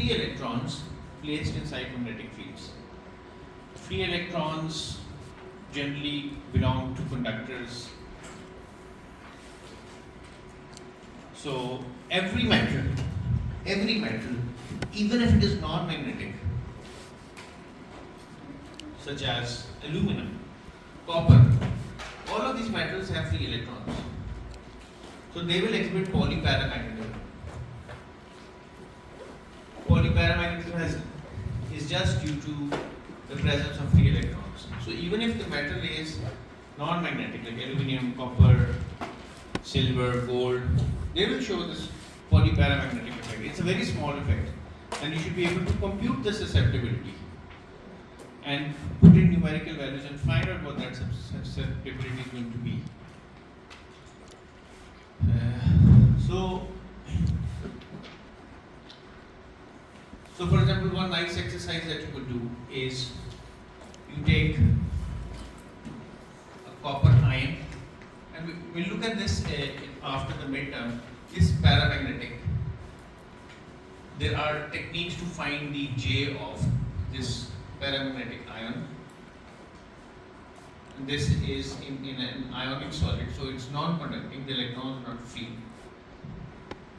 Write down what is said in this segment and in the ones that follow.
free electrons placed inside magnetic fields. Free electrons generally belong to conductors. So every metal, even if it is non-magnetic, such as aluminum, copper, all of these metals have free electrons. So they will exhibit polyparamagnetism. Polyparamagnetism is just due to the presence of free electrons. So even if the metal is non-magnetic, like aluminum, copper, silver, gold, they will show this polyparamagnetic effect. It's a very small effect, and you should be able to compute the susceptibility and put in numerical values and find out what that susceptibility is going to be. So for example, one nice exercise that you could do is you take a copper ion, and we'll look at this after the midterm. This paramagnetic. There are techniques to find the J of this paramagnetic ion. And this is in an ionic solid, so it's non-conducting, the electrons are not free.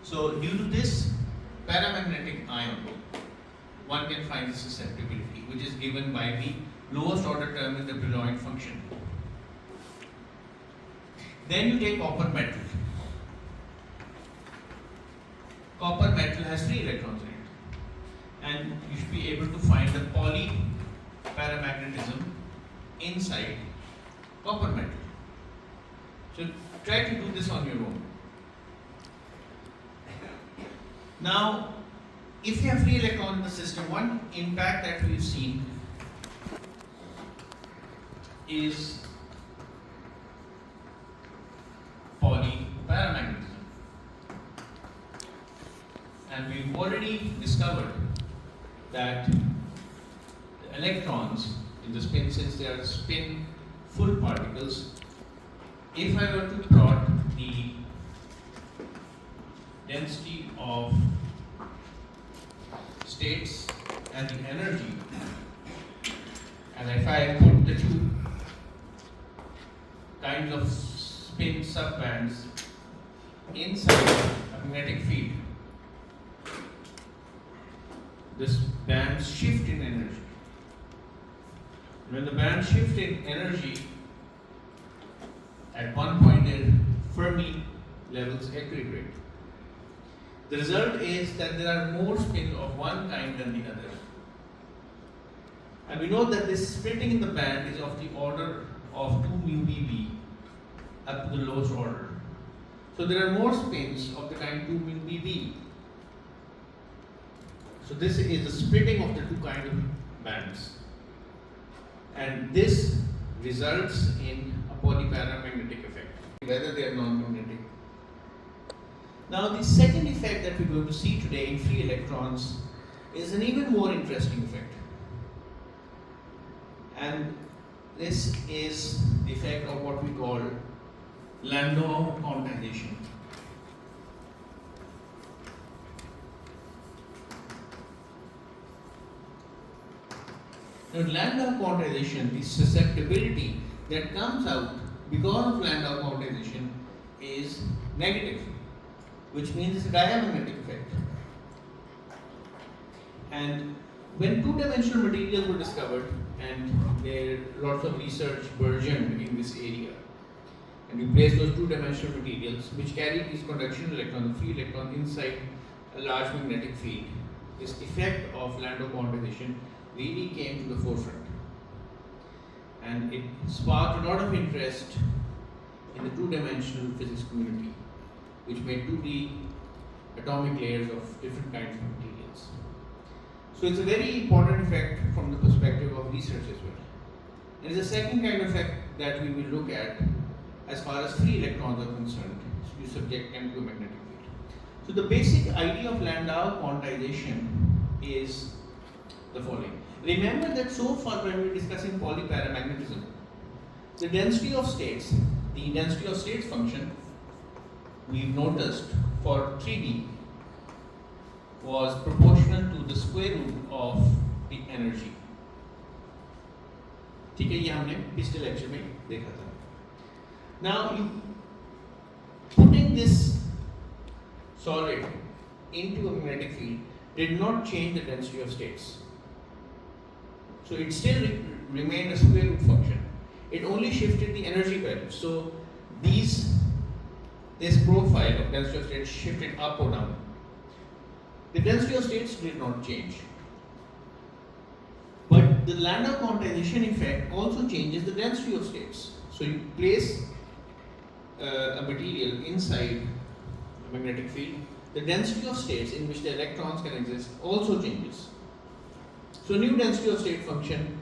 So due to this paramagnetic ion, one can find the susceptibility, which is given by the lowest order term in the Brillouin function. Then you take copper metal. Copper metal has free electrons in it, and you should be able to find the polyparamagnetism inside copper metal. So try to do this on your own. Now, if you have free electron in the system, one impact that we've seen is polyparamagnetism. And we've already discovered that the electrons in the spin, since they are spin full particles, if I were to plot the density of states and the energy, and if I put the two kinds of spin subbands inside a magnetic field, this bands shift in energy. When the bands shift in energy, at one point their Fermi levels equilibrate. The result is that there are more spins of one kind than the other. And we know that this splitting in the band is of the order of 2 mu BB up to the lowest order. So there are more spins of the kind 2 mu BB. So this is the splitting of the two kinds of bands. And this results in a polyparamagnetic effect, whether they are non-magnetic. Now the second effect that we're going to see today in free electrons is an even more interesting effect. And this is the effect of what we call Landau quantization. Now, Landau quantization, the susceptibility that comes out because of Landau quantization is negative, which means it's a diamagnetic effect. And when two-dimensional materials were discovered, and there lots of research burgeoned in this area, and we placed those two-dimensional materials which carry these conduction electrons, free electrons inside a large magnetic field, this effect of Landau quantization really came to the forefront, and it sparked a lot of interest in the two-dimensional physics community, which made 2D atomic layers of different kinds of materials. So it's a very important effect from the perspective of research as well. There is a second kind of effect that we will look at as far as free electrons are concerned. So you subject them to a magnetic field. So the basic idea of Landau quantization is the following. Remember that so far when we were discussing polyparamagnetism, the density of states, function, we've noticed for 3D was proportional to the square root of the energy. ठीक है, ये हमने पिछले lecture में देखा था. Now you putting this solid into a magnetic field did not change the density of states. So it still remained a square root function. It only shifted the energy values. So this profile of density of states shifted up or down. The density of states did not change. But the Landau quantization effect also changes the density of states. So you place a material inside a magnetic field, the density of states in which the electrons can exist also changes. So new density of state function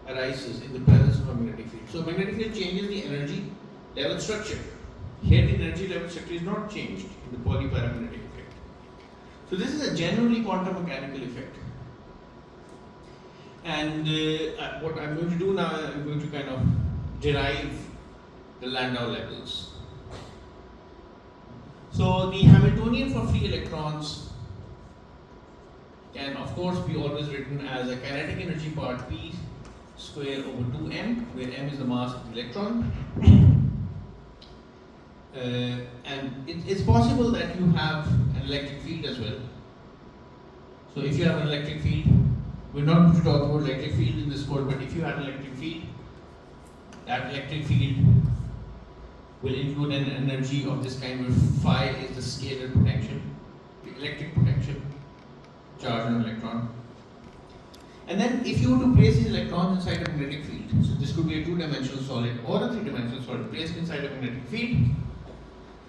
arises in the presence of a magnetic field. So magnetic field changes the energy level structure. Here the energy level structure is not changed in the polyparamagnetic effect. So this is a generally quantum mechanical effect. And what I'm going to do now, I'm going to kind of derive the Landau levels. So the Hamiltonian for free electrons can of course be always written as a kinetic energy part P square over 2m, where m is the mass of the electron. And it's possible that you have an electric field as well. So if you have an electric field, we're not going to talk about electric field in this course, but if you have an electric field, that electric field will include an energy of this kind where phi is the scalar potential, the electric potential, charge on an electron. And then if you were to place these electrons inside a magnetic field, so this could be a two-dimensional solid or a three-dimensional solid placed inside a magnetic field,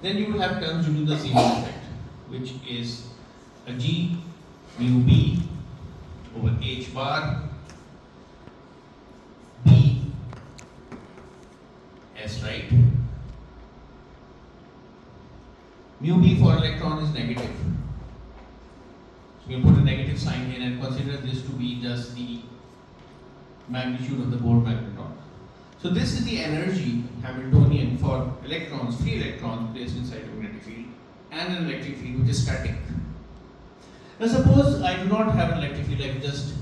then you will have terms due to the Zeeman effect, which is a G mu B over H bar B S, right? Mu B for electron is negative. So we put a negative sign in and consider this to be just the magnitude of the Bohr magneton. So this is the energy Hamiltonian for electrons, free electrons placed inside a magnetic field, and an electric field which is static. Now suppose I do not have an electric field, I just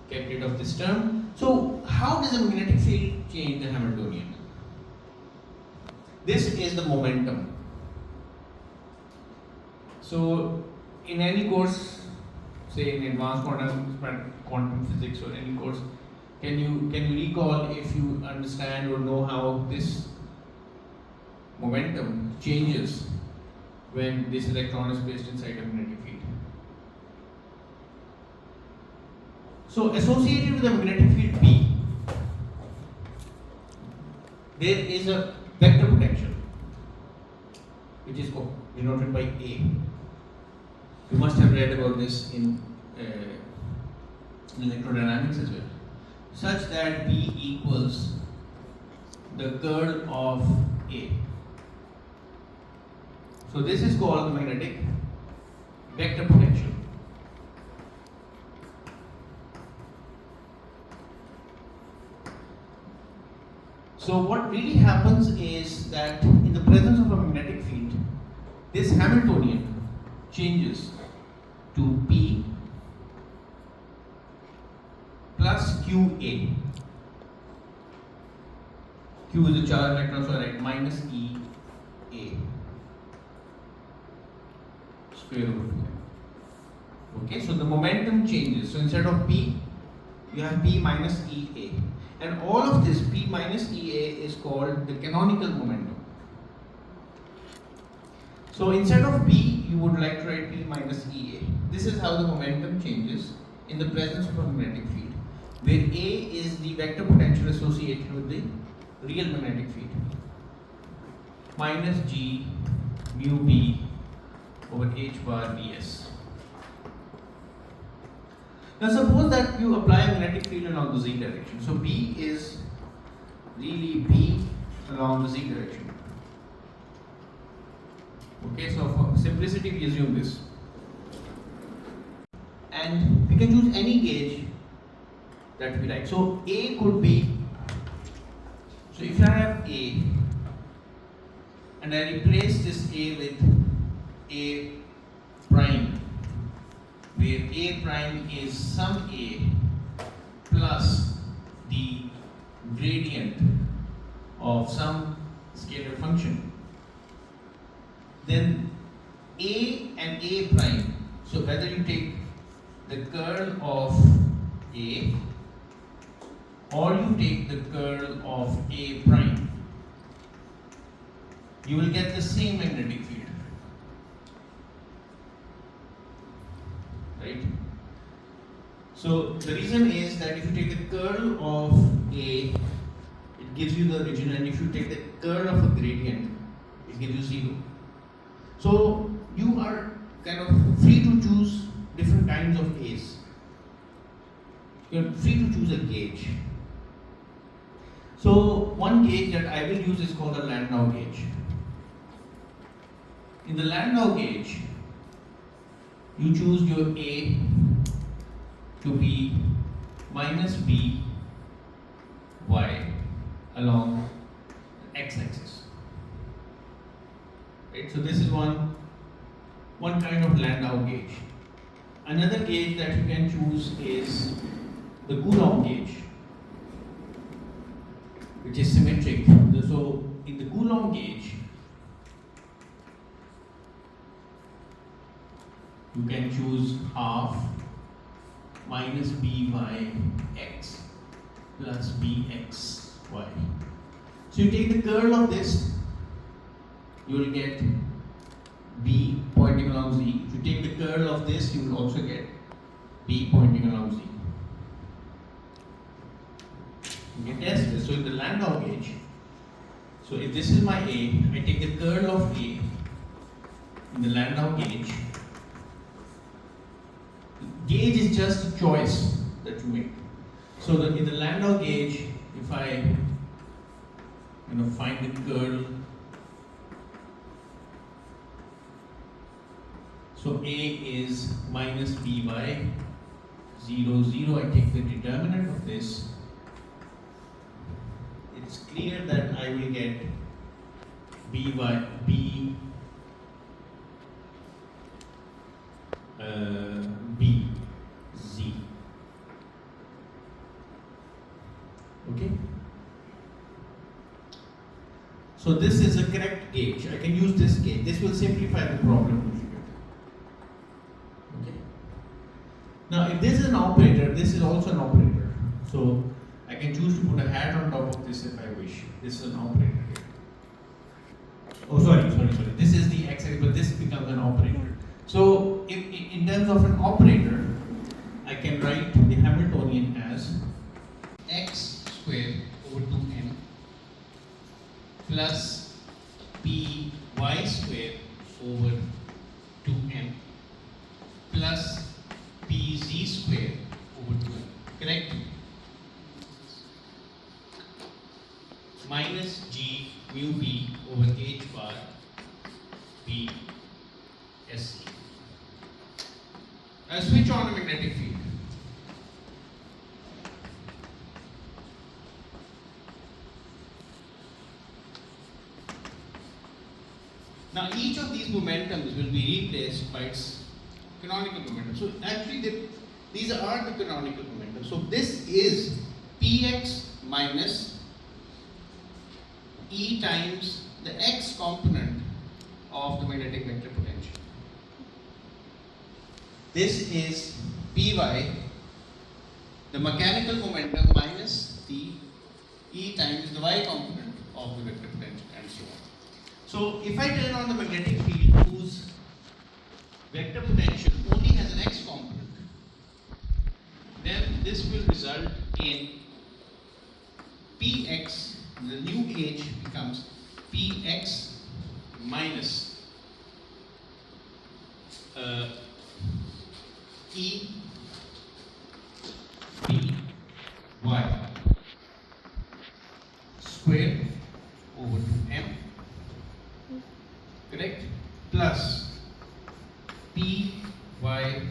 get rid of this term. So how does a magnetic field change the Hamiltonian? This is the momentum. So in any course, say in advanced quantum physics or any course, can you recall, if you understand or know how this momentum changes when this electron is placed inside a magnetic field? So associated with the magnetic field B, there is a vector potential which is denoted by A. You must have read about this in electrodynamics as well, such that B equals the curl of A. So this is called the magnetic vector potential. So what really happens is that in the presence of a magnetic field, this Hamiltonian changes to P plus QA. Q is the charge electron, so I write minus EA square root of m. Okay, so the momentum changes. So instead of P, you have P minus EA. And all of this P minus EA is called the canonical momentum. So instead of P, you would like to write P minus EA. This is how the momentum changes in the presence of a magnetic field, where A is the vector potential associated with the real magnetic field. Minus G mu B over H bar ds. Now suppose that you apply a magnetic field along the z direction. So B is really B along the z direction. Okay, so for simplicity we assume this. And we can choose any gauge that we like. So A could be, so if I have A and I replace this A with A prime, where A prime is some A plus the gradient of some scalar function, then A and A prime, so whether you take the curl of A or you take the curl of A prime, you will get the same magnetic field, right? So the reason is that if you take the curl of A, it gives you the origin, and if you take the curl of a gradient, it gives you 0. So you are kind of free to choose different kinds of A's. You are free to choose a gauge. So one gauge that I will use is called the Landau gauge. In the Landau gauge, you choose your A to be minus B y along the x-axis. Right? So this is one kind of Landau gauge. Another gauge that you can choose is the Coulomb gauge, which is symmetric. So in the Coulomb gauge, you can choose half minus by x plus bx y. So you take the curl of this, you will get b pointing along z. If you take the curl of this, you will also get b pointing along z. You can test this. So in the Landau gauge, so if this is my A, I take the curl of A in the Landau gauge. Gauge is just a choice that you make. So in the Landau gauge, if I find the curl, so A is minus by 0, 0. I take the determinant of this. It's clear that I will get B Z. Okay. So this is a correct gauge. I can use this gauge. This will simplify the problem a little bit. Okay. Now, if this is an operator, this is also an operator. So I can choose to put a hat on top of this if I wish. This is an operator here. Oh, sorry. This is the x-axis, but this becomes an operator. So, in terms of an operator, I can write the Hamiltonian as x squared over 2m plus py squared over 2m plus pz squared over 2m. Correct? Minus g mu b over h bar b sc. Now switch on the magnetic field. Now each of these momentums will be replaced by its canonical momentum. So actually these are the canonical momentum. So this is px minus E times the x component of the magnetic vector potential. This is Py, the mechanical momentum, minus the E times the y component of the vector potential, and so on. So if I turn on the magnetic field whose vector potential only has an x component, then this will result in Px, the new gauge becomes Px minus E P y squared over 2m, correct, plus P y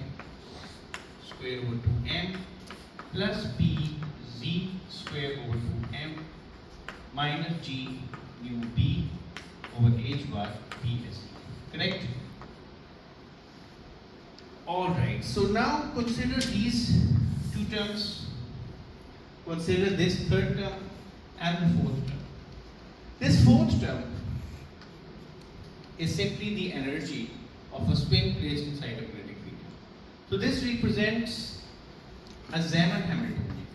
squared over 2m plus P z squared over 2m minus g mu b over h bar b s. Correct? Alright, so now consider these two terms, consider this third term and the fourth term. This fourth term is simply the energy of a spin placed inside a magnetic field. So this represents a Zeeman Hamiltonian.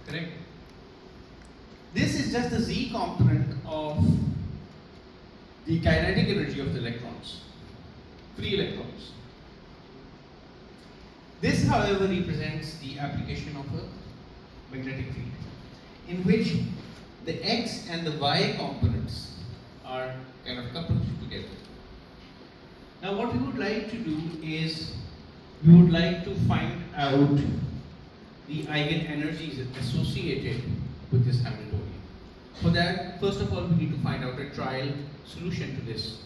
Correct? This is just the Z component of the kinetic energy of the electrons, free electrons. This, however, represents the application of a magnetic field in which the X and the Y components are kind of coupled together. Now what we would like to do is we would like to find out the eigenenergies associated with this Hamiltonian. For that, first of all, we need to find out a trial solution to this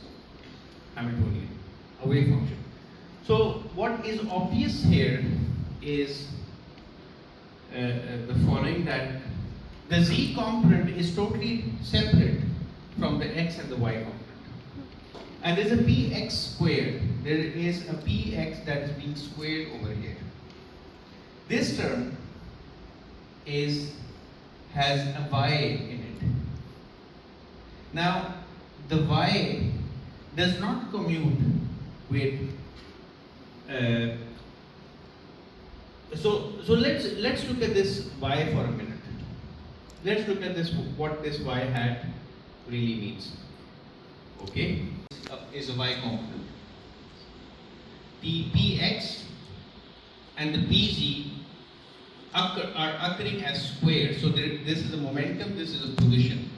Hamiltonian, a wave function. So what is obvious here is the following, that the Z component is totally separate from the X and the Y component. And there is a Px squared. There is a Px that is being squared over here. This term has a Y in it. Now, the Y does not commute with. So let's look at this Y for a minute. Let's look at this, what this Y hat really means. Okay, is a Y component. The Px and the Pz are occurring as squares. So this is a momentum, this is a position.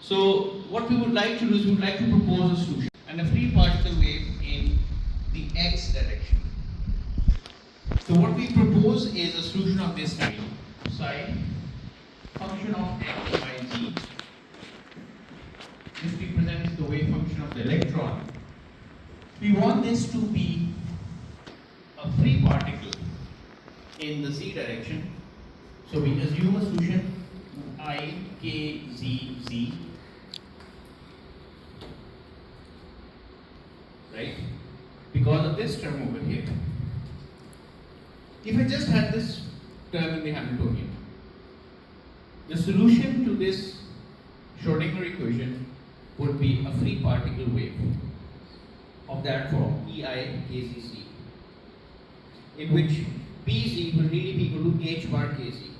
So what we would like to do is we would like to propose a solution and a free particle wave in the X direction. So what we propose is a solution of this kind, psi function of X by Z. This represents the wave function of the electron. We want this to be a free particle in the Z direction. So we assume a solution I, K, Z, Z. Right? Because of this term over here. If I just had this term in the Hamiltonian, the solution to this Schrodinger equation would be a free particle wave of that form, EI KZZ, in which PZ will really be equal to H bar KZ.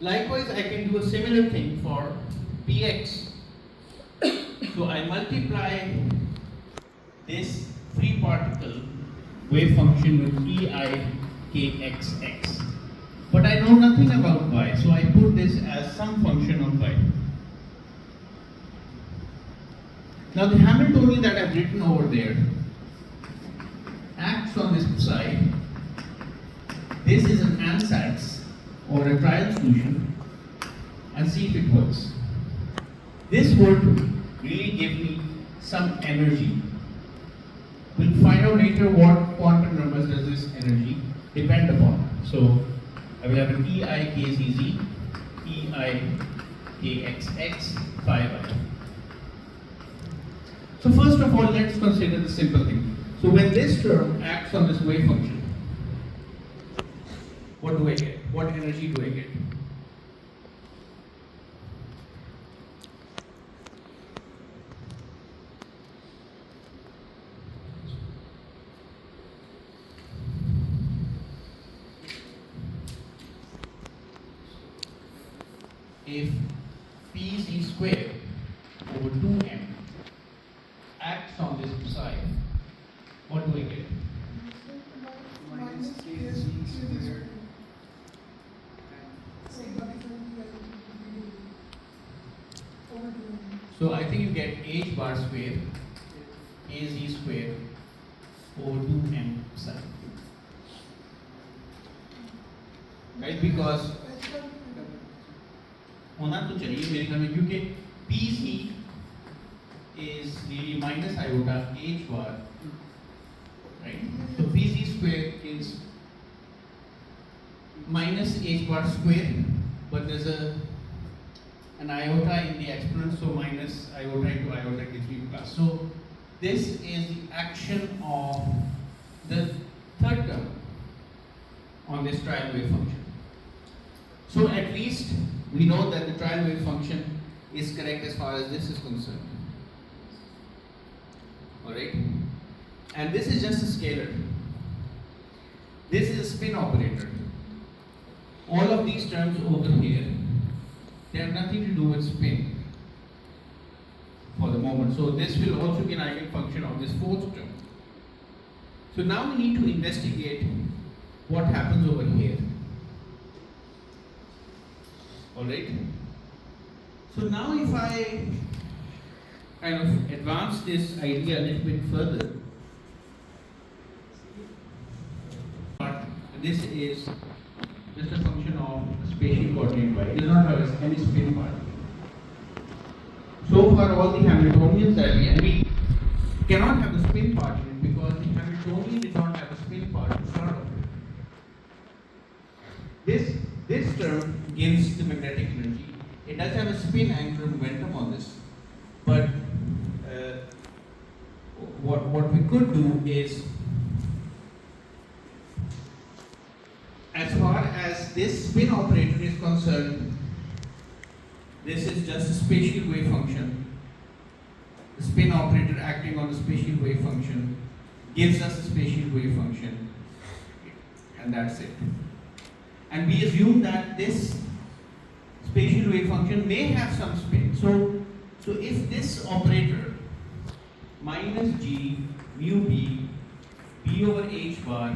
Likewise, I can do a similar thing for Px. So I multiply this free particle wave function with EI KXX. But I know nothing about Y, so I put this as some function of Y. Now the Hamiltonian that I've written over there acts on this side. This is an ansatz or a trial solution, and see if it works. This would really give me some energy. We'll find out later what quantum numbers does this energy depend upon. So I will have an EIKZZ, EIKXX, 5I. So first of all, let's consider the simple thing. So when this term acts on this wave function, what do I get? What energy do I get? If Pz squared over 2m acts on this side, what do I get? Minus KZ squared. So I think you get H bar square, Kz square over 2m psi. Right? Because होना तो चाहिए मेरे ख्याल में, क्योंकि Pz is really minus iota H bar, right? So Pz square is minus H bar square, but there's an iota in the exponent, so minus iota into iota gives me plus. So this is the action of the third term on this trial wave function. So at least we know that the trial wave function is correct as far as this is concerned. Alright? And this is just a scalar. This is a spin operator. All of these terms over here, they have nothing to do with spin for the moment. So this will also be an eigenfunction of this fourth term. So now we need to investigate what happens over here. Alright? So now if I kind of advance this idea a little bit further, this is just a function of spatial coordinate y. It does not have any spin part. So far all the Hamiltonians that we cannot have the spin part in it because the Hamiltonian did not have a spin part to start off with. This term gives the magnetic energy. It does have a spin angular momentum on this, but what we could do is, as far as this spin operator is concerned, this is just a spatial wave function. The spin operator acting on the spatial wave function gives us a spatial wave function, and that's it. And we assume that this spatial wave function may have some spin. So if this operator minus g mu b b over h bar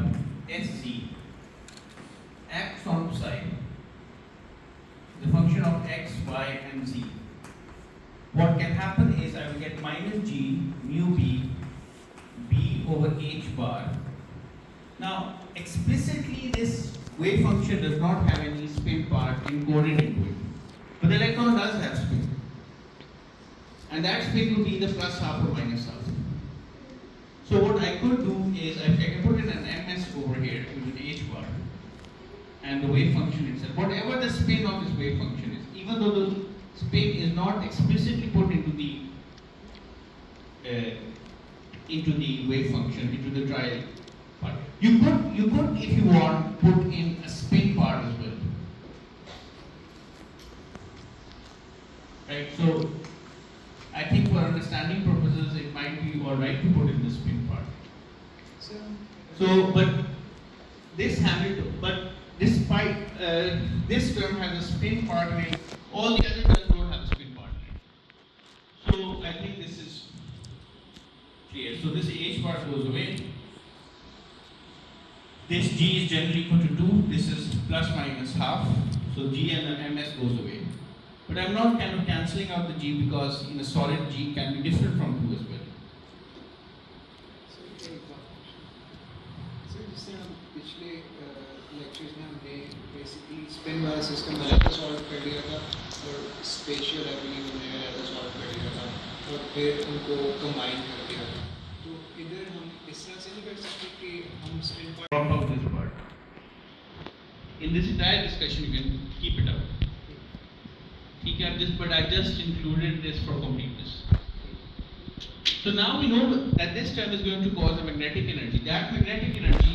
sc acts on psi, the function of x, y, and z, what can happen is I will get minus g mu b b over h bar. Now explicitly this wave function does not have any spin part encoded into it, but the electron does have spin, and that spin will be either plus half or minus half. So what I could do is I can put in an ms over here with an h bar and the wave function itself, whatever the spin of this wave function is, even though the spin is not explicitly put into the wave function, into the trial part. You could, if you want, put in a spin part as well. Right? So I think for understanding purposes, it might be alright to put in the spin part. So, but this despite this term has a spin part in it, all the other terms don't have a spin part in it. So I think this is clear. So this h bar goes away. This g is generally equal to 2. This is plus minus half. So g and the ms goes away. But I'm not kind of cancelling out the g because in a solid g can be different from 2 as well. पिछले lectures में हमने basically spin वाला system अलग solve कर लिया था और special ability हमने अलग सॉल्व कर लिया था और फिर उनको कंबाइन कर दिया था. तो इधर हम इस तरह से नहीं कर सकते कि हम spin Drop out this part. In this entire discussion, you can keep it out. But I just included this for completeness. So now we know that this term is going to cause a magnetic energy. That magnetic energy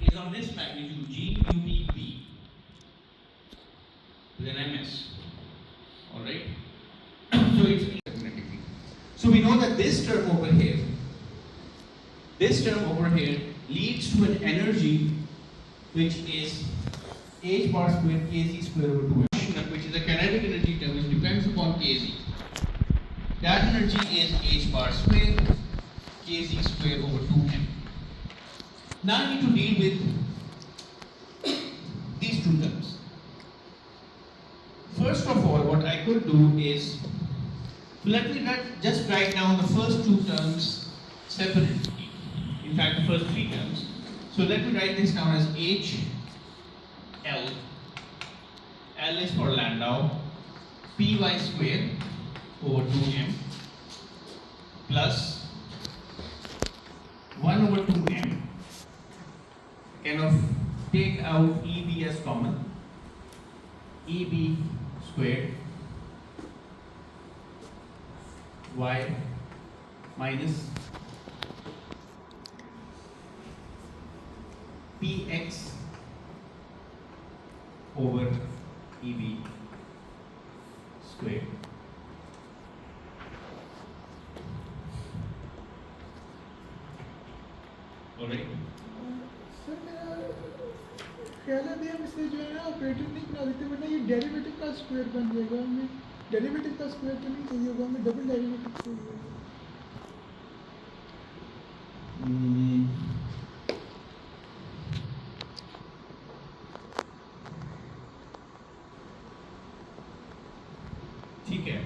is of this magnitude, G mu b b, with an ms. Alright? So it's magnetic. So we know that this term over here leads to an energy which is h bar square kz square over 2m, which is a kinetic energy term which depends upon kz. That energy is h bar square kz square over 2m. Now I need to deal with these two terms. First of all, what I could do is, let me just write down the first two terms separately. In fact, the first three terms. So let me write this down as h L. L is for Landau. Py square over 2m plus 1 over 2m. Kind of take out EB as common. EB squared y minus px over eb square. Alright? Sir मेरा ख्याल है अभी हम इसे जो है ना operator नहीं बना देते वरना ये डेरिवेटिव का स्क्वायर बन जाएगा हमें डेरिवेटिव का स्क्वायर तो नहीं चाहिए होगा हमें डबल डेरिवेटिव चाहिए होगा ठीक है,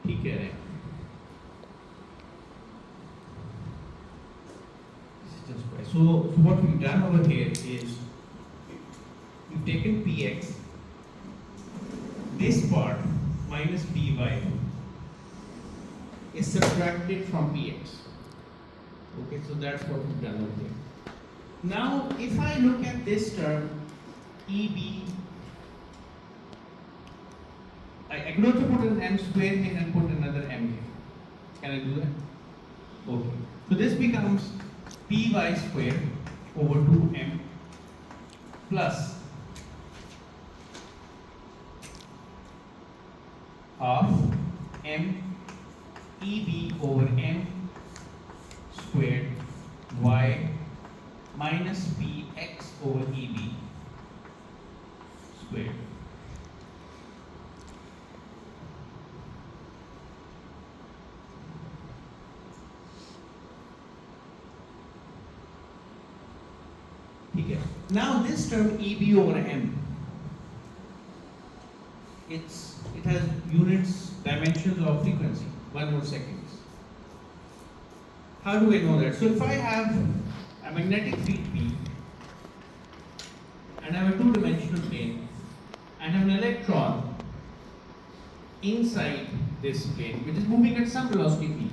ठीक है। So what we've done over here is we've taken px, this part minus py is subtracted from px. Okay, so that's what we've done over here. Now, if I look at this term eb, I can also put an m square here and put another m here. Can I do that? Okay. So this becomes py square over 2m plus half m eb over m squared y minus px over eb squared. Okay. Now this term eb over m, it has units, dimensions of frequency, 1 more seconds. How do I know that? So if I have a magnetic field P and I have a two-dimensional plane and have an electron inside this plane which is moving at some velocity p.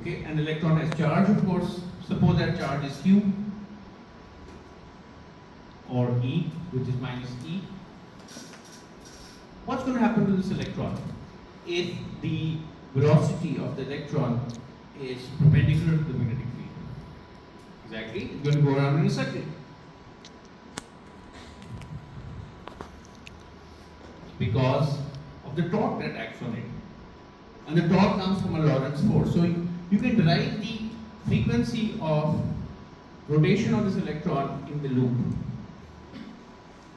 Okay, an electron has charge, of course. Suppose that charge is q or e, which is minus e. What's going to happen to this electron if the velocity of the electron is perpendicular to the magnetic field? Exactly, it's going to go around in a circle. Because of the torque that acts on it. And the torque comes from a Lorentz force. So you can derive the frequency of rotation of this electron in the loop.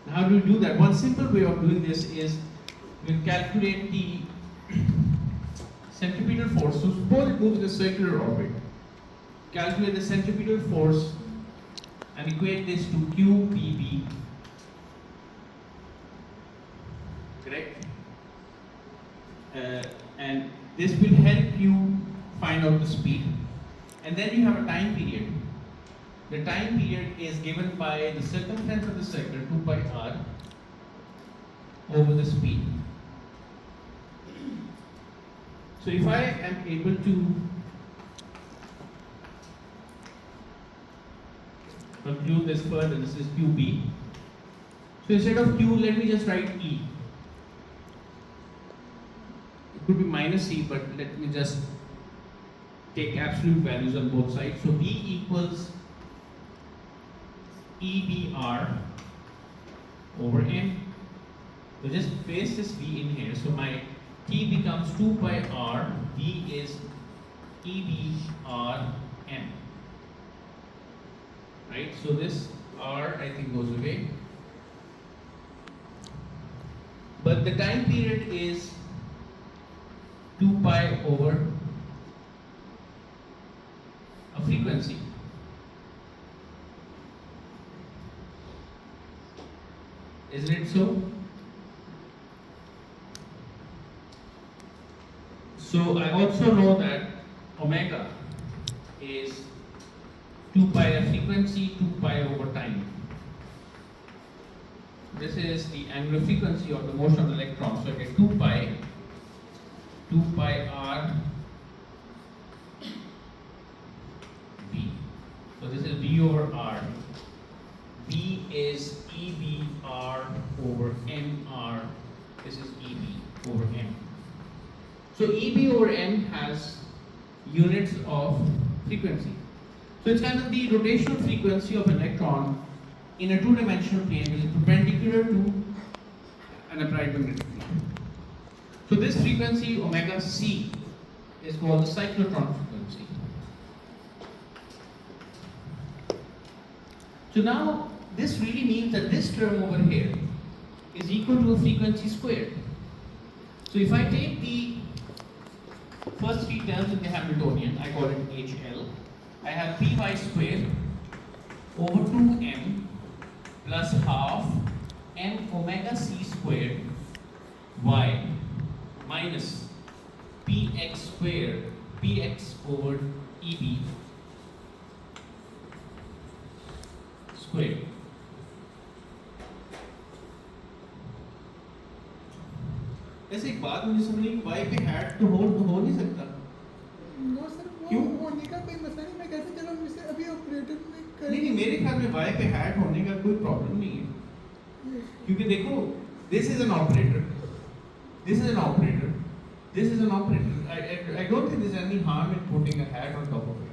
Now, how do we do that? One simple way of doing this is we calculate the centripetal force. So suppose it moves in a circular orbit. Calculate the centripetal force and equate this to QPB. Correct? And this will help you find out the speed. And then you have a time period. The time period is given by the circumference of the circle, 2 pi r, over the speed. So if I am able to conclude this further, this is QB. So instead of Q, let me just write E. It could be minus E, but let me just take absolute values on both sides. So B equals EBR over M. So just paste this V in here. So my T becomes 2 pi R, V is EBR M. Right? So this R I think goes away. But the time period is 2 pi over a frequency. Isn't it so? So I also know that omega is 2 pi a frequency, 2 pi over time. This is the angular frequency of the motion of the electron. So I get 2 pi r v. So this is v over r. V is EBR over MR. This is EB over M. So EB over M has units of frequency. So it's kind of the rotational frequency of an electron in a two-dimensional plane which is perpendicular to an applied magnetic field. So this frequency omega c is called the cyclotron frequency. So now this really means that this term over here is equal to a frequency squared. So if I take the first three terms in the Hamiltonian, I call it HL. I have Py squared over 2m plus half m omega c squared y minus px squared px over eb squared. ऐसे एक बात मुझे समझ नहीं y पे hat तो हो नहीं सकता। नो सर, वो क्यों? होने का कोई मसला नहीं, मैं कैसे चलो इसे अभी ऑपरेटर में कर नहीं मेरे ख्याल में y पे हैट होने का कोई प्रॉब्लम नहीं है, क्योंकि देखो this is an operator, this is an operator, this is an operator. I don't think there's any harm in putting a hat on top of it.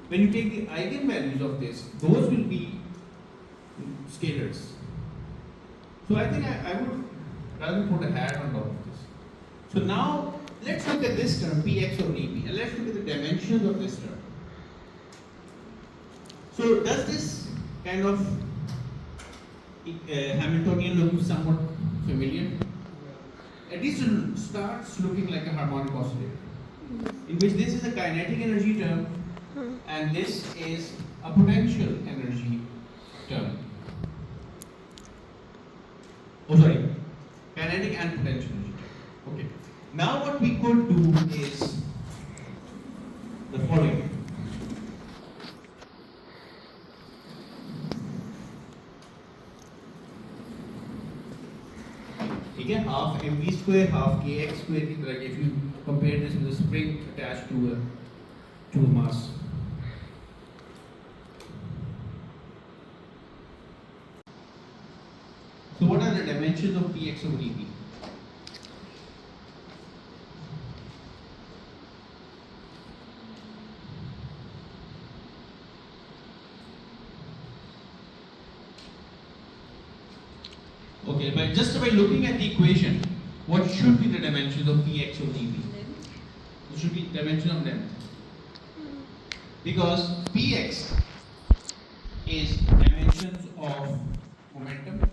When you take the eigenvalues of this, those will be scalars. So I think I would rather put a hat on top of this. So now let's look at this term px over eb and let's look at the dimensions of this term. So does this kind of Hamiltonian look somewhat familiar? At least it starts looking like a harmonic oscillator, in which this is a kinetic energy term and this is a potential energy term. Oh sorry, kinetic and potential energy term. Okay. Now what we could do is the following. ठीक है, half mv square half kx square की तरह, if you compare this with a spring attached to a mass. So what are the dimensions of px over eb? Okay, but just by looking at the equation, what should be the dimensions of px over eb? It should be dimension of length. Because px is dimensions of momentum,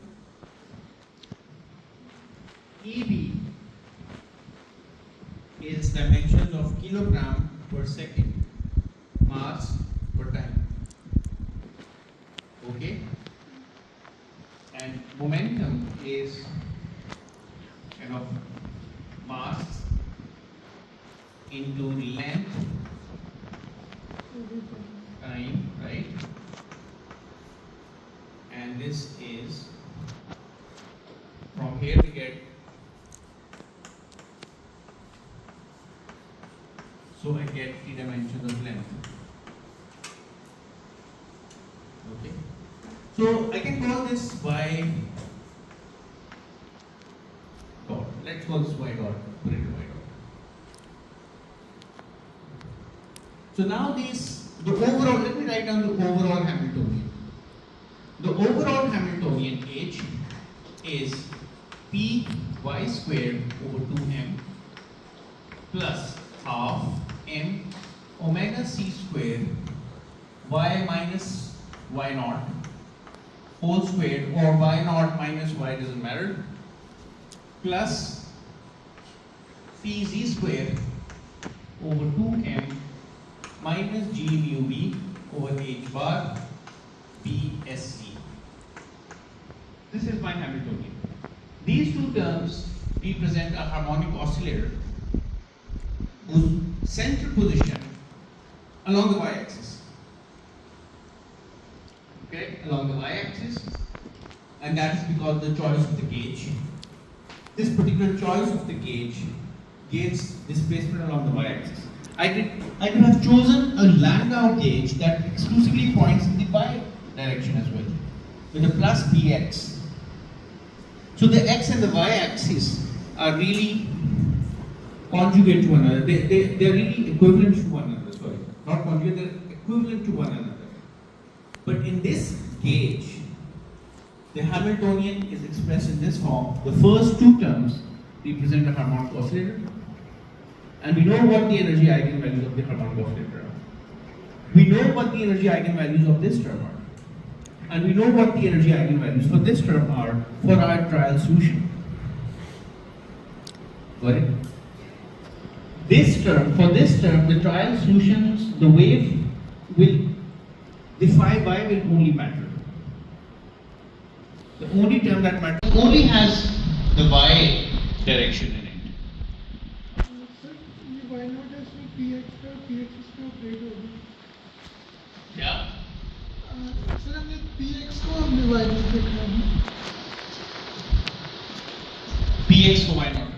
eb is dimensions of kilogram per second, mass per time. Okay? And momentum is kind of mass into length time, right? And this is from here we get, so I get the dimensions of length. Okay. So I can call this y dot. Let's call this y dot. Put it in y dot. So now the overall, let me write down the overall Hamiltonian. The overall Hamiltonian H is Py squared over 2m plus half m omega c squared y minus y naught whole squared, or y naught minus y, doesn't matter, plus phi z squared over 2m minus g mu b over h bar psc. This is my Hamiltonian. These two terms represent a harmonic oscillator whose center position along the y-axis. Okay, along the y-axis, and that is because of the choice of the gauge. This particular choice of the gauge gives displacement along the y-axis. I could have chosen a Landau gauge that exclusively points in the y direction as well, with a plus bx. So the x and the y-axis are really conjugate to one another. They're really equivalent to one another. Sorry, not conjugate. They're equivalent to one another. But in this gauge, the Hamiltonian is expressed in this form. The first two terms represent a harmonic oscillator, and we know what the energy eigenvalues of the harmonic oscillator are. We know what the energy eigenvalues of this term are, and we know what the energy eigenvalues for this term are for our trial solution. Got it? For this term, the trial solutions, the wave will, the phi y will only matter. The only term that matters only has the y direction in it. Sir ये why not है इसमें P x का operate होगा क्या? Sir हमने P x को हमने why not देखना है px को y naught.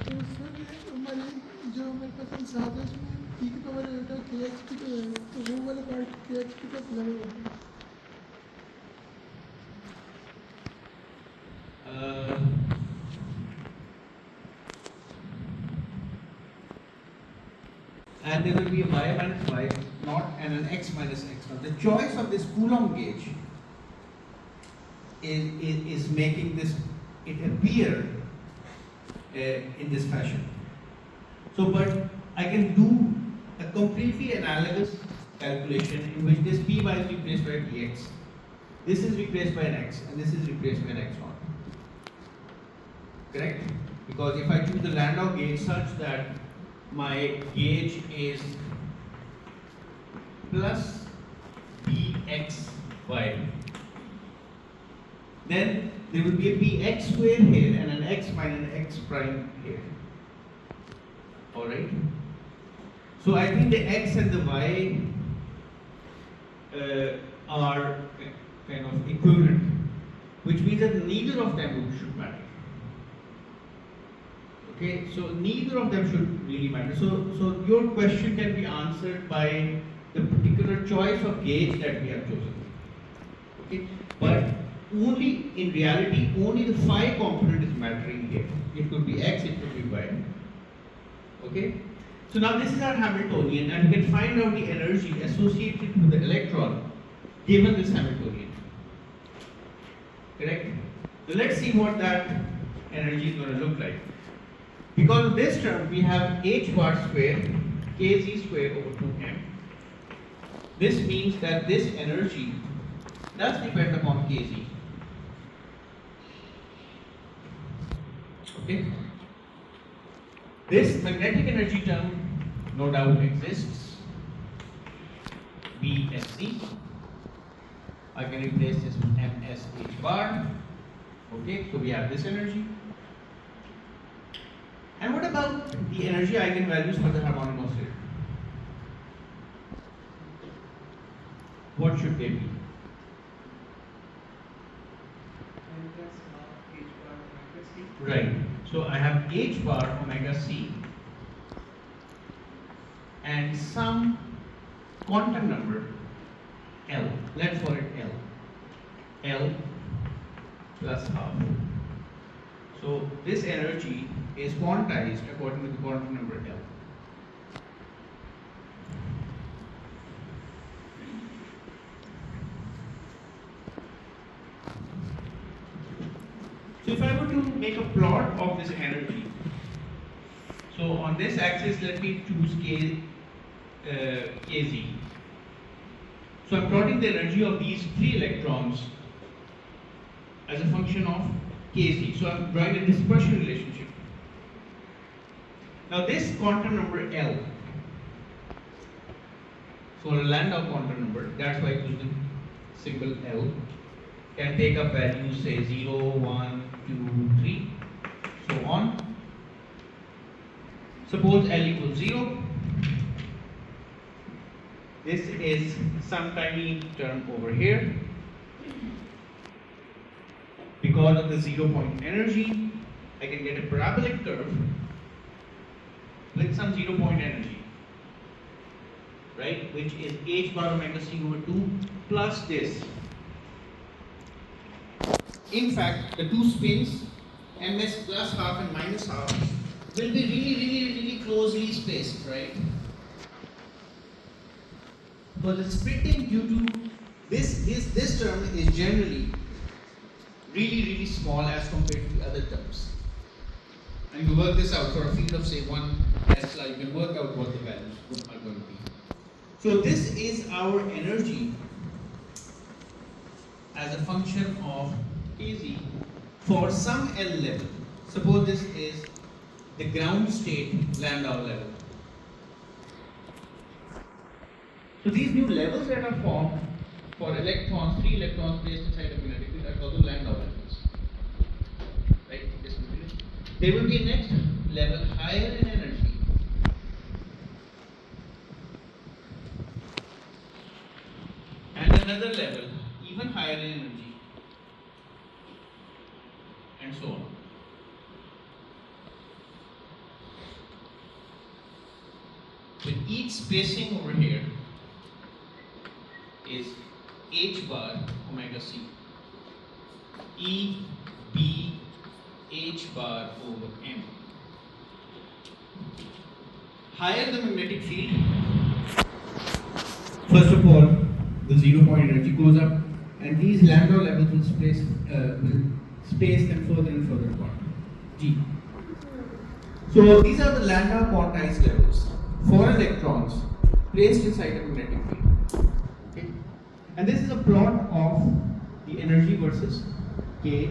तो सर ये हमारी जो हमारे पास साथ है उसमें पी की पावर होता है के एक्स की तो वो वाला पार्ट के एक्स की का लगा होगा And there will be a y minus y naught and an x minus x naught. The choice of this Coulomb gauge is making this it appear in this fashion. So, but I can do a completely analogous calculation in which this py is replaced by px, this is replaced by an x, and this is replaced by an x naught. Correct? Because if I choose the Landau gauge such that my gauge is plus pxy, then there will be a px square here and an x minus an x prime here. Alright? So I think the x and the y are kind of equivalent, which means that neither of them should matter. Okay, so neither of them should really matter. So your question can be answered by the particular choice of gauge that we have chosen. Okay, but only in reality, only the phi component is mattering here. It could be x, it could be y. Okay, so now this is our Hamiltonian, and we can find out the energy associated with the electron given this Hamiltonian. Correct? So let's see what that energy is going to look like. Because of this term, we have h bar square kz square over 2m. This means that this energy does depend upon kz. Okay? This magnetic energy term no doubt exists. Bsc. I can replace this with ms h bar. Okay, so we have this energy. And what about the energy eigenvalues for the harmonic oscillator? What should they be? Right. So I have h bar omega c and some quantum number L. Let's call it L. L plus half. So this energy is quantized according to the quantum number L. So if I were to make a plot of this energy, so on this axis let me choose kz. So I'm plotting the energy of these three electrons as a function of kz. So I'm drawing a dispersion relationship. Now this quantum number L, so a Landau quantum number, that's why I use the symbol L, can take up values say 0, 1, 2, 3, so on. Suppose L equals 0. This is some tiny term over here. Because of the 0 point energy, I can get a parabolic curve with some 0 point energy, right? Which is h bar omega c over 2 plus this. In fact, the two spins, ms plus half and minus half, will be really closely spaced, right? So the splitting due to this term is generally really small as compared to the other terms. And you work this out for a field of say 1 Tesla, you can work out what the values are going to be. So this is our energy as a function of Kz for some L level. Suppose this is the ground state Landau level. So these new levels that are formed for electrons, 3 electrons placed inside a magnetic field are called the Landau levels. Right? There will be a next level higher in energy. And another level even higher in energy. And so on. With each spacing over here is h bar omega c. E B h bar over m. Higher the magnetic field, first of all, the 0 point energy goes up, and these Landau levels will space them further and further apart. G. So these are the Landau quantized levels for electrons placed inside a magnetic field. Okay? And this is a plot of the energy versus K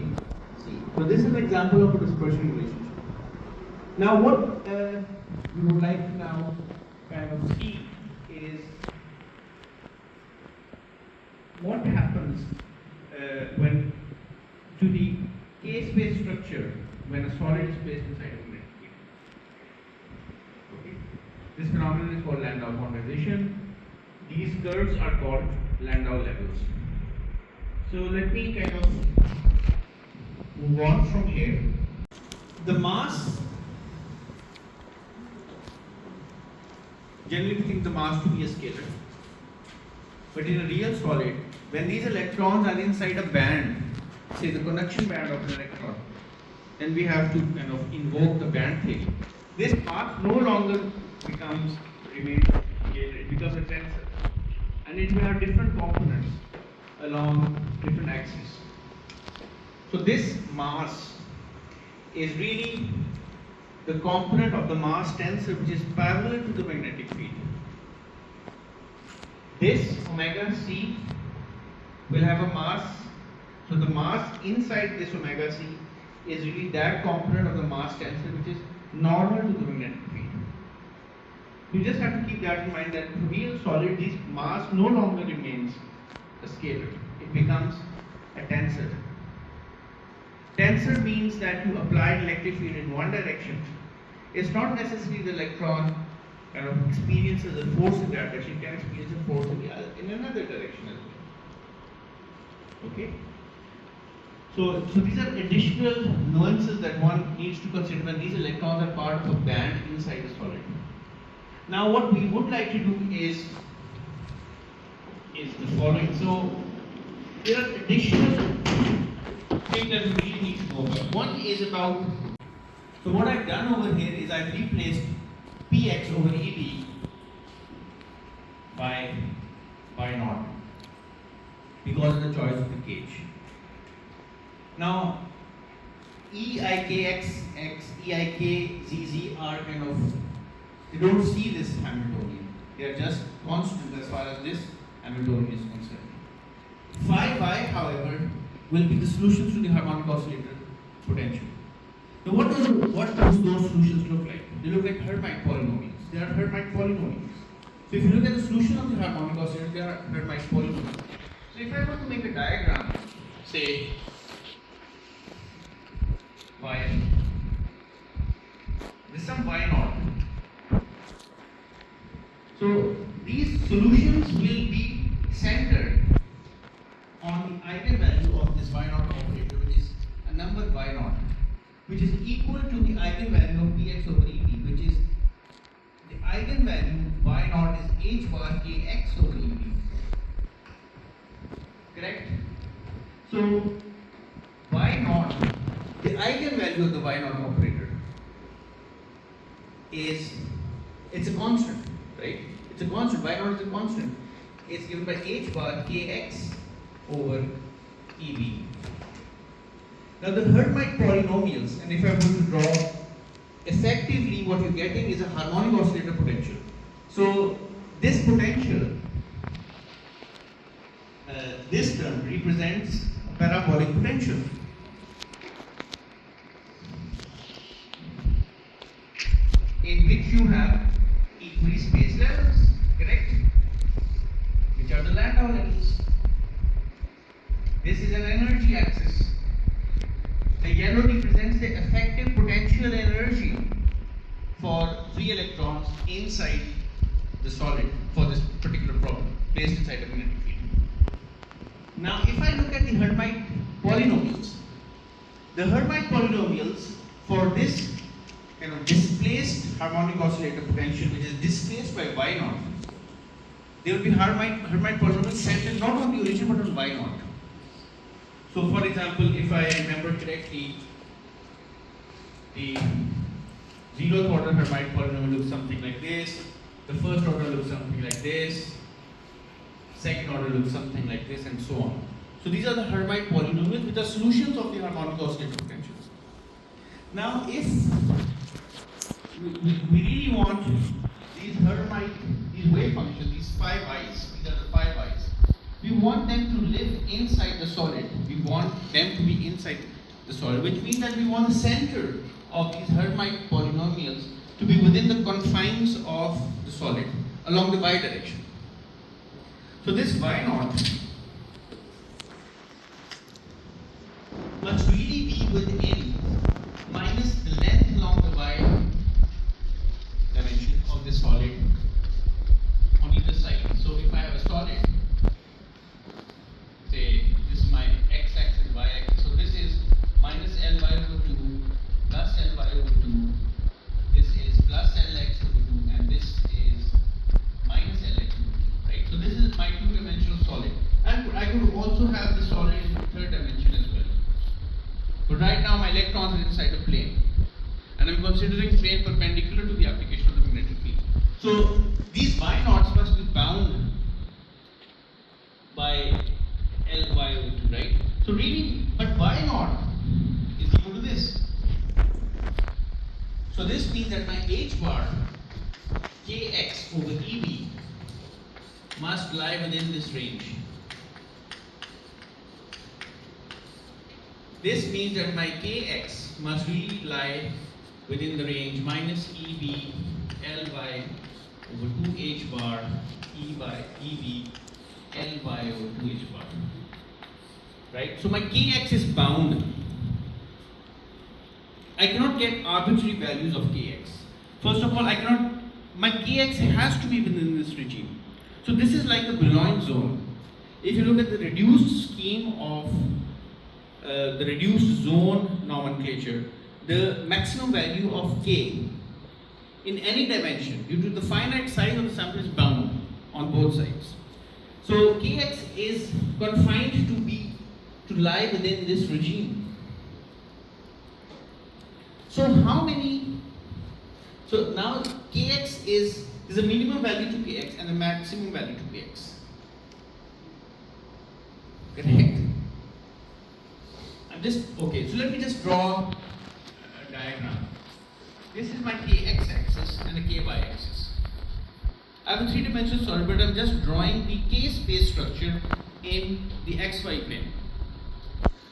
C. So this is an example of a dispersion relationship. Now what we would like to now kind of see is what happens when to the K-space structure when a solid is placed inside a magnetic field. Okay. This phenomenon is called Landau quantization. These curves are called Landau levels. So let me kind of move on from here. The mass, generally we think the mass to be a scalar. But in a real solid, when these electrons are inside a band, say the conduction band of an electron, then we have to kind of invoke the band theory. This mass no longer remains scalar, it becomes a tensor. And it will have different components along different axes. So this mass is really the component of the mass tensor which is parallel to the magnetic field. This omega c will have a mass, so the mass inside this omega c is really that component of the mass tensor which is normal to the magnetic field. You just have to keep that in mind that in real solid, this mass no longer remains a scalar, it becomes a tensor. Tensor means that you apply an electric field in one direction. It's not necessarily the electron kind of experiences a force in that direction, it can experience a force in another direction as well. Okay? So these are additional nuances that one needs to consider when these electrons are part of a band inside a solid. Now what we would like to do is the following. So there are additional things that we really need to know about. One is about, so what I've done over here is I've replaced Px over Eb by naught because of the choice of the gauge. Now Eikx, Eikzz are kind of, they don't see this Hamiltonian. They are just constant as far as this Hamiltonian is concerned. Phi y, however, will be the solutions to the harmonic oscillator potential. Now what does those solutions look like? They look like Hermite polynomials. They are Hermite polynomials. So if you look at the solution of the harmonic oscillator, they are Hermite polynomials. So if I were to make a diagram, say y, this is some y naught. So these solutions will be centered on the eigenvalue of this y naught operator, which is a number y naught, which is equal to the eigenvalue of Px over Ep, which is the eigenvalue y naught is h bar kx over Ep. Correct? So y naught, the eigenvalue of the y naught operator is, it's a constant, right? It's a constant. Y naught is a constant. It's given by h bar kx over EB. Now the Hermite polynomials, and if I'm going to draw, effectively what you're getting is a harmonic oscillator potential. So this potential, this term represents a parabolic potential. In which you have equally spaced levels, correct? Which are the Landau levels. This is an energy axis. The yellow represents the effective potential energy for free electrons inside the solid for this particular problem, placed inside a magnetic field. Now, if I look at the Hermite polynomials, the Hermite polynomials for this kind of displaced harmonic oscillator potential, which is displaced by Y naught, there will be Hermite polynomials centered not on the origin but on Y naught. So, for example, if I remember correctly, the zeroth order Hermite polynomial looks something like this, the first order looks something like this, second order looks something like this, and so on. So, these are the Hermite polynomials which are solutions of the harmonic oscillator potentials. Now, if we really want these Hermite, these wave functions, these 5 i's, these are the 5 i's, we want them to live inside the solid. We want them to be inside the solid, which means that we want the center of these Hermite polynomials to be within the confines of the solid along the y direction. So this y naught must really be within minus the length along the y dimension of the solid on either side. So if I have a solid, say this is my x-axis, y-axis, so this is minus Ly over 2 plus Ly over 2, this is plus Lx over 2, and this is minus Lx over 2, right? So this is my two-dimensional solid. And I could also have the solid in the third dimension as well. But right now my electrons are inside a plane, and I'm considering plane perpendicular to the application of the magnetic field. So these y naughts must be bound by Ly over 2, right? So really, but y naught is equal to this. So this means that my h bar kx over EB must lie within this range. This means that my kx must really lie within the range minus EB Ly over 2h bar E by EB Ly over 2h bar. Right? So my kx is bound. I cannot get arbitrary values of kx. First of all, my kx has to be within this regime. So this is like a Brillouin zone. If you look at the reduced scheme of the reduced zone nomenclature, the maximum value of k in any dimension due to the finite size of the sample is bound on both sides. So kx is confined to lie within this regime. So how many? So now kx is a minimum value to kx and a maximum value to kx. Correct? Okay, so let me just draw a diagram. This is my kx axis and the ky axis. I have a three-dimensional solid, but I'm just drawing the k space structure in the xy plane.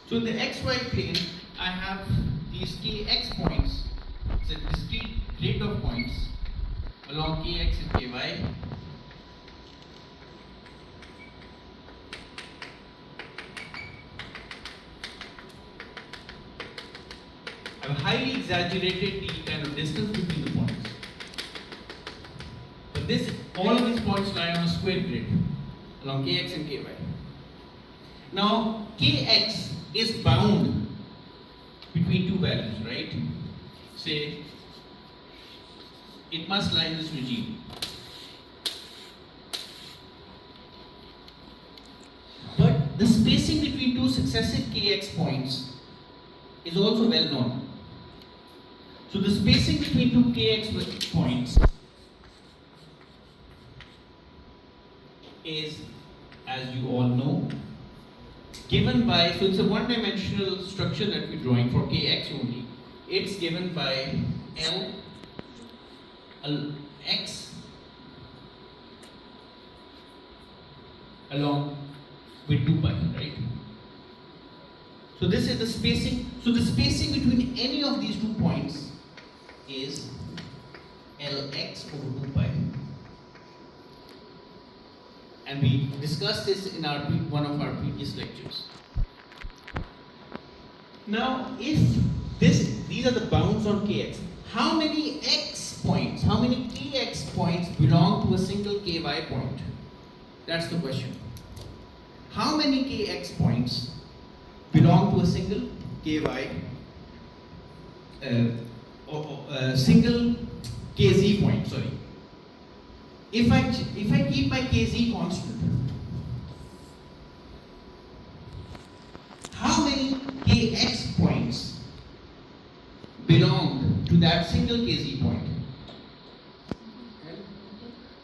So in the xy plane, I have these kx points. It's a discrete grid of points along kx and ky. I've highly exaggerated the kind of distance between the points. But all of these points lie on a square grid along kx and ky. Now, kx is bound between two values, right? Say, it must lie in this regime. But the spacing between two successive kx points is also well known. So the spacing between two kx points is, as you all know, given by, so it's a one-dimensional structure that we're drawing for kx only. It's given by x along with 2 pi, right? So this is the spacing. So the spacing between any of these 2 points is Lx over 2 pi. And we discussed this in one of our previous lectures. Now, if these are the bounds on kx, how many x points, how many kx points belong to a single ky point? That's the question. How many kx points belong to a single ky, single kz point? Sorry. If I keep my kz constant, how many kx points belong to that single kz point?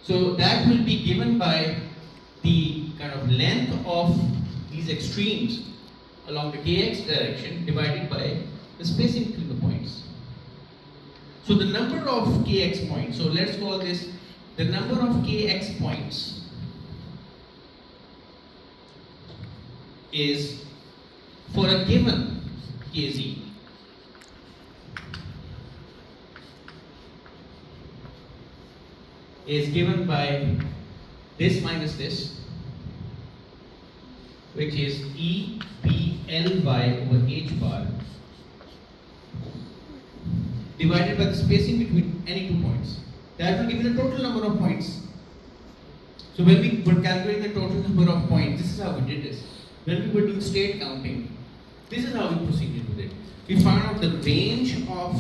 So that will be given by the kind of length of these extremes along the kx direction divided by the spacing between the points. So the number of kx points, so let's call this the number of kx points is for a given kz is given by this minus this, which is E B L Y over H bar divided by the spacing between any 2 points. That will give you the total number of points. So when we were calculating the total number of points, this is how we did this. When we were doing state counting, this is how we proceeded with it. We found out the range of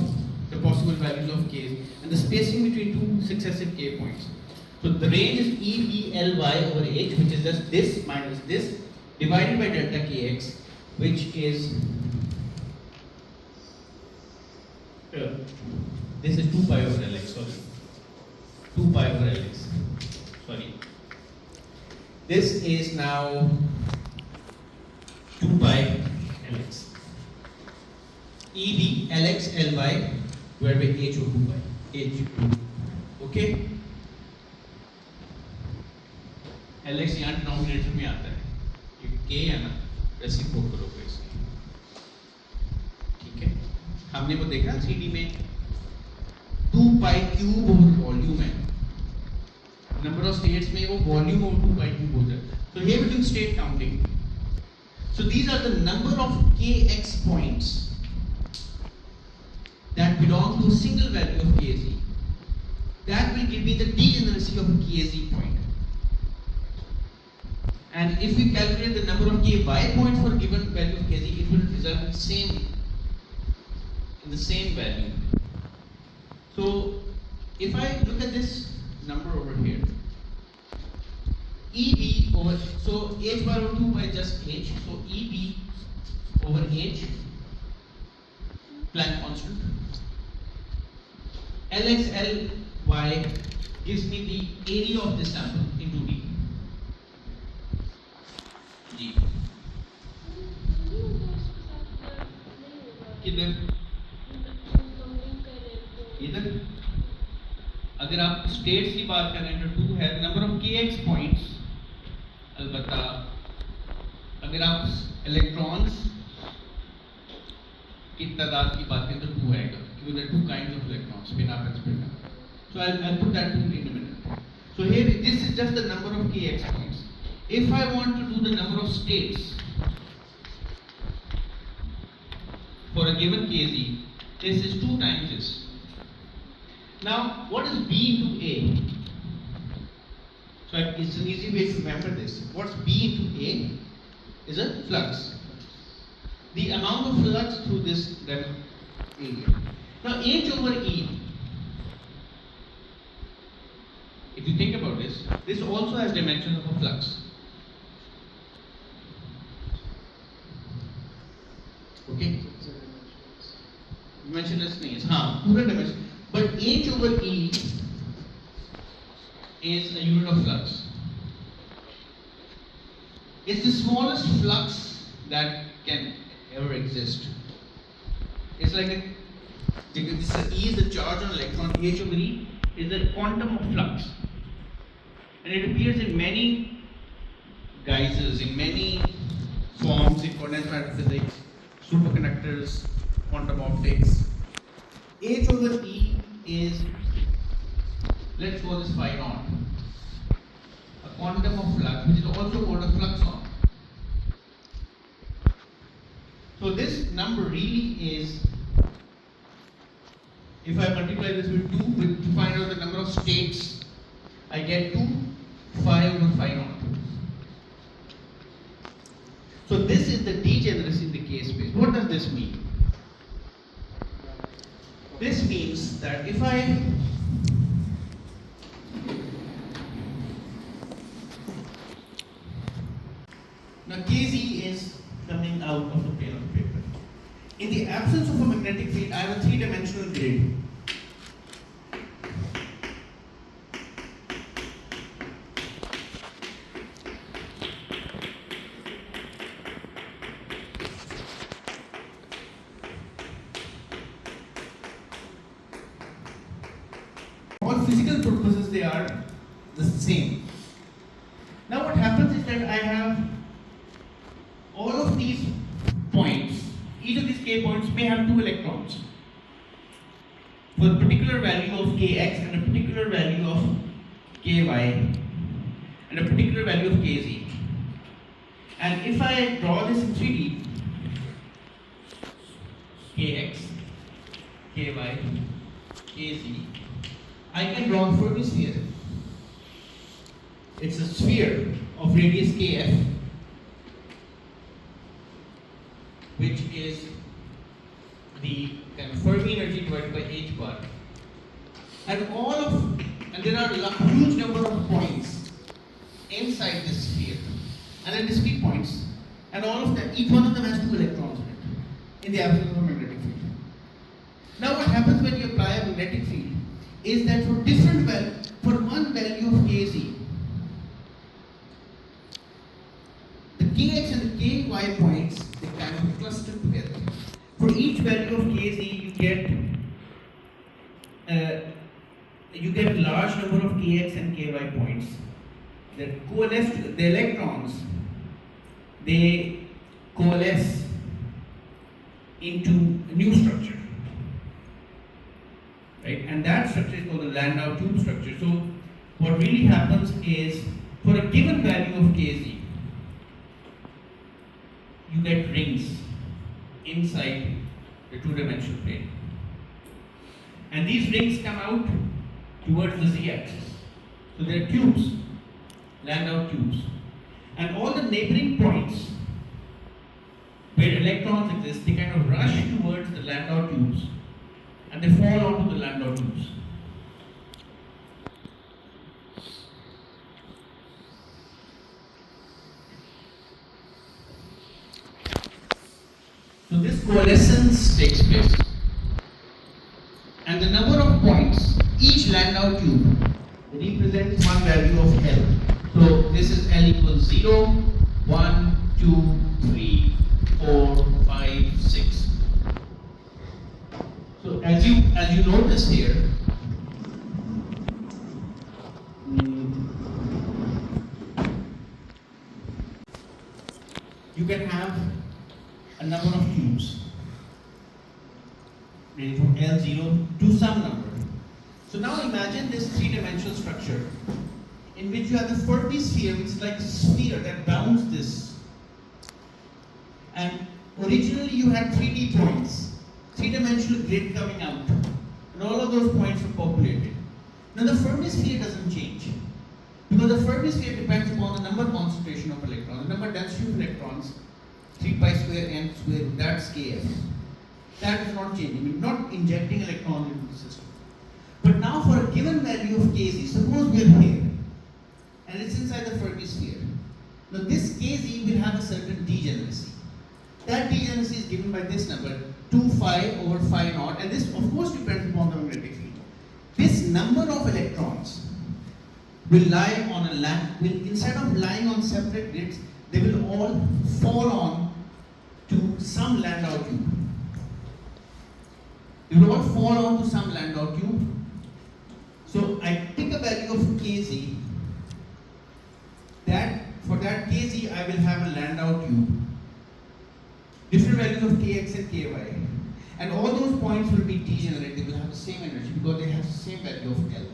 the possible values of k's and the spacing between 2 successive k points. So the range is E B L Y over H, which is just this minus this divided by delta kx, which is this is 2 pi over Lx, sorry. 2 pi over Lx. Sorry. This is now 2 pi Lx. EB Lx Ly divided by H over 2 pi. H. Okay? Lx यहाँ denominator में आता है. ये K है ना, reciprocal करोगे इसकी. ठीक है? हमने वो देखा 3D में 2 pi cube over volume है. Number of states में वो volume over 2 pi cube होता है. So here we do state counting. So these are the number of kx points that belong to a single value of kz. That will give me the degeneracy of a kz point. And if we calculate the number of ky points for a given value of kz, it will result in the same value. So if I look at this number over here, EB over, so H bar over 2 by just H, so EB over H, Planck constant, Lx Ly gives me the area of this sample into D. G. किधर? इधर? अगर आप states की बात करें तो 2 है, number of kx points, अलबत्ता अगर आप इलेक्ट्रॉन्स की तादाद की बात करें तो 2 आएगा, क्योंकि there are 2 kinds of electrons, spin up and spin down. So I'll put that in a minute. So here this is just the number of kx points. If I want to do the number of states for a given kz, this is 2 times this. Now, what is B into A? So it's an easy way to remember this. What's B into A is a flux. The amount of flux through this area. Now, H over E, if you think about this also has dimensions of a flux. Okay? dimensionless नहीं है, हाँ पूरा dimension, but H over E is a unit of flux. It's the smallest flux that can ever exist. It's like this E is the charge on electron, H over E is the quantum of flux. And it appears in many guises, in many forms, in condensed matter physics, superconductors, quantum optics. H over E is, let's call this phi naught, a quantum of flux, which is also called a fluxon. So this number really is, if I multiply this with 2 to find out the number of states, I get 2 phi over phi naught. So this is the degeneracy in the K space. What does this mean? This means that if I now Kz is coming out of the plane of the paper. In the absence of a magnetic field, I have a three-dimensional grid. For physical purposes, they are the same. Now what happens is that I have all of these points, each of these k points may have 2 electrons for a particular value of kx and a particular value of ky and a particular value of kz. And if I draw this in 3D, kx, ky, kz, I can draw a Fermi sphere. It's a sphere of radius kf, which is the kind of Fermi energy divided by h bar, and there are a huge number of points inside this sphere, and then discrete points, and all of them, each one of them has 2 electrons in it, in the absence of a magnetic field. Now what happens when you apply a magnetic field is that for one value of kz, the kx and the ky points, they kind of cluster together. For each value of kz, you get a large number of kx and ky points that coalesce. The electrons, they coalesce into a new structure, right? And that structure is called the Landau tube structure. So what really happens is, for a given value of kz, you get rings inside the 2-dimensional plane. And these rings come out towards the z-axis. So they are tubes, Landau tubes. And all the neighboring points where electrons exist, they kind of rush towards the Landau tubes and they fall onto the Landau tubes. So this coalescence takes place, and the number of points, each Landau tube represents one value of L. So this is L equals 0, 1, 2, 3, 4, 5, 6. So as you notice here, you can have a number of tubes ranging from L0 to some number. So now imagine this 3-dimensional structure in which you have the Fermi sphere, which is like a sphere that bounds this. And originally you had 3D points, 3-dimensional grid coming out, and all of those points were populated. Now the Fermi sphere doesn't change, because the Fermi sphere depends upon the number concentration of electrons, the number density of electrons, 3 pi square n square, that's kf. That is not changing, we're not injecting electrons into the system. But now for a given value of kz, suppose we are here, and it's inside the Fermi sphere. Now this kz will have a certain degeneracy. That degeneracy is given by this number, 2 phi over phi naught, and this of course depends upon the magnetic field. This number of electrons will lie on a instead of lying on separate grids, they will all fall on to some Landau cube. They will all fall on to some Landau cube. So I take a value of kz. For that kz, I will have a Landau cube. Different values of kx and ky. And all those points will be degenerate. They will have the same energy because they have the same value of L.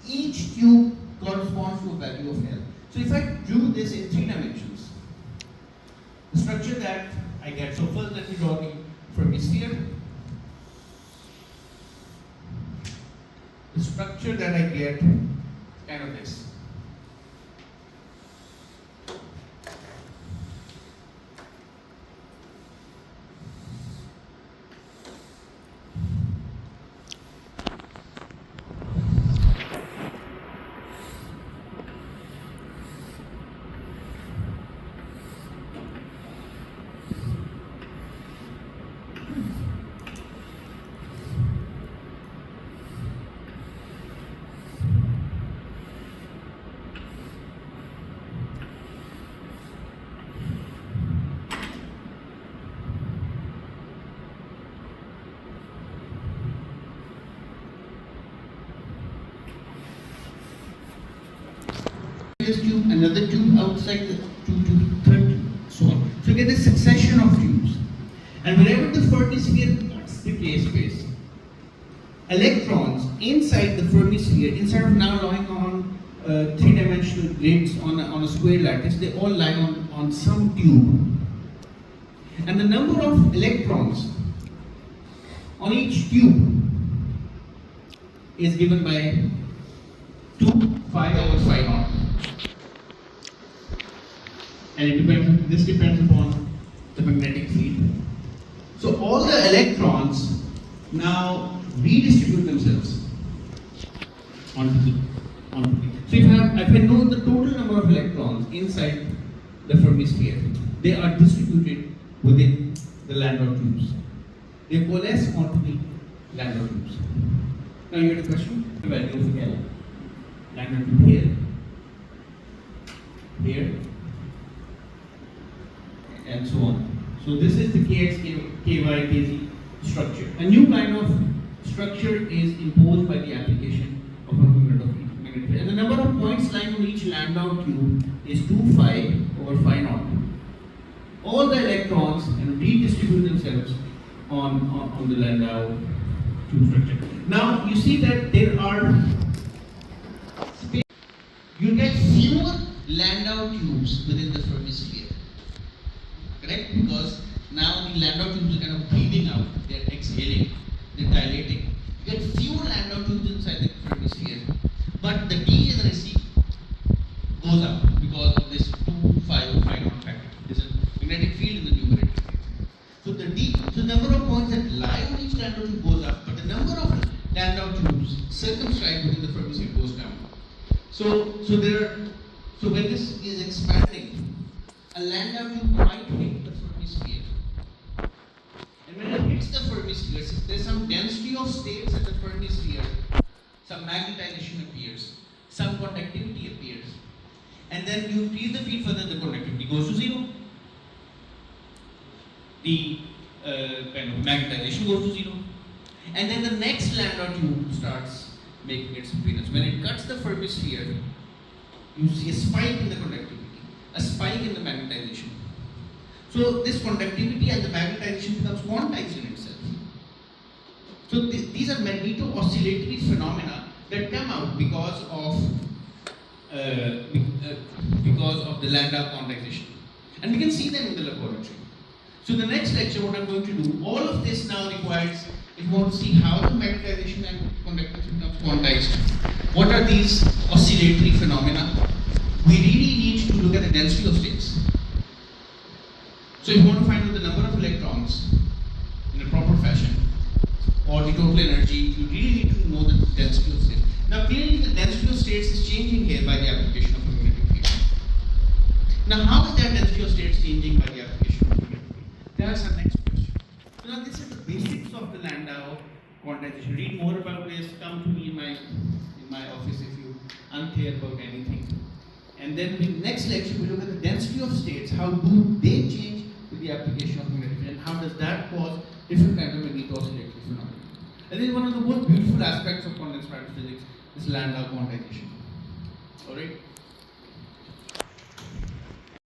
Each cube corresponds to a value of L. So if I drew this in 3 dimensions, the structure that I get, so first let me draw the Fermi sphere. The structure that I get, kind of this. This tube, another tube outside the tube, third tube, so on. So you get this succession of tubes. And whenever the Fermi sphere cuts the K space, electrons inside the Fermi sphere, instead of now lying on 3-dimensional grids on a square lattice, they all lie on some tube. And the number of electrons on each tube is given by 2 phi over phi naught. And this depends upon the magnetic field. So all the electrons now redistribute themselves onto the. So if I know the total number of electrons inside the Fermi sphere, they are distributed within the Landau tubes. They coalesce onto the Landau tubes. Now you get a question? The value of L. Landau tube here, here, and so on. So this is the Kx, Ky, Kz structure. A new kind of structure is imposed by the application of a magnetic field. And the number of points lying on each Landau cube is 2 phi over phi naught. All the electrons redistribute themselves on the Landau tube structure. Now you see that there are you get fewer Landau tubes within the Fermi sphere. Correct? Because now the Landau tubes are kind of breathing out, they're exhaling, they're dilating. You get fewer Landau tubes inside the Fermi sphere, but the degeneracy goes up because of this 2 phi over phi naught factor. There's a magnetic field in the numerator. So the number of points that lie on each Landau tube goes up, but the number of Landau tubes circumscribed within the Fermi sphere goes down. So when this is expanding, a Landau tube might hit the Fermi sphere. And when it hits the Fermi sphere, there's some density of states at the Fermi sphere, some magnetization appears, some conductivity appears. And then you increase the field further, the conductivity goes to 0. The kind of magnetization goes to 0. And then the next Landau tube starts making its appearance. When it cuts the Fermi sphere, you see a spike in the conductivity, a spike in the magnetization. So this conductivity and the magnetization becomes quantized in itself. So these are magneto-oscillatory phenomena that come out because of the Landau quantization. And we can see them in the laboratory. So the next lecture, what I'm going to do, all of this now requires, if you want to see how the magnetization and conductivity becomes quantized, what are these oscillatory phenomena? We really need to look at the density of states. So if you want to find out the number of electrons in a proper fashion, or the total energy, you really need to know the density of states. Now clearly the density of states is changing here by the application of a magnetic field. Now how is that density of states changing by the application of a magnetic field? That's our next question. So now this is the basic quantization. Read more about this. Come to me in my office if you unclear about anything. And then in the next lecture, we look at the density of states. How do they change with the application of magnetic field, and how does that cause different kinds of magnetoscillating phenomena? And then one of the most beautiful aspects of condensed matter physics is Landau quantization. All right.